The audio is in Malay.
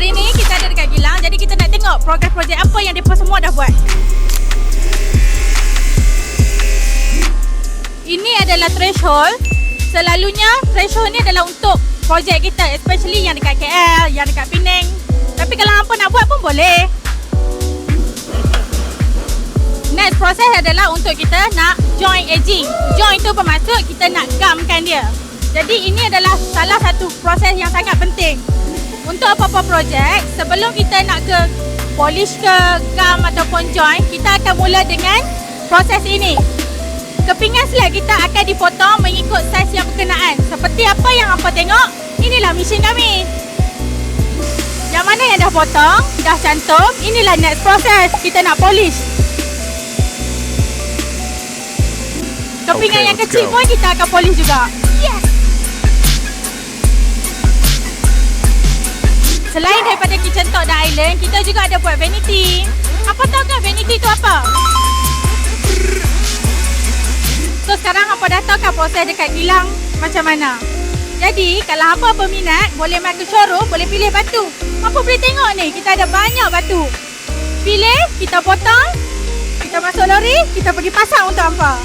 Hari ni kita ada dekat Gilang, jadi kita nak tengok progres projek apa yang mereka semua dah buat. Ini adalah threshold. Selalunya threshold ni adalah untuk projek kita, especially yang dekat KL, yang dekat Penang. Tapi kalau hampa nak buat pun boleh. Next proses adalah untuk kita nak join edging. Join tu bermaksud kita nak gamkan dia. Jadi ini adalah salah satu proses yang sangat penting. Untuk apa-apa projek, sebelum kita nak ke polish ke gam ataupun join, kita akan mula dengan proses ini. Kepingan slab kita akan dipotong mengikut saiz yang berkenaan. Seperti apa yang hampa tengok, inilah mesin kami. Yang mana yang dah potong, dah cantum, inilah next proses. Kita nak polish. Kepingan yang kecil pun kita akan polish juga. Yes! Selain daripada kitchen top dan island, kita juga ada buat vanity. Apa tahu kan vanity tu apa? So sekarang hampa dah tahu kan proses dekat Gilang macam mana. Jadi kalau hampa berminat, boleh main ke showroom, boleh pilih batu. Hampa boleh tengok ni, kita ada banyak batu. Pilih, kita potong, kita masuk lori, kita pergi pasang untuk hampa.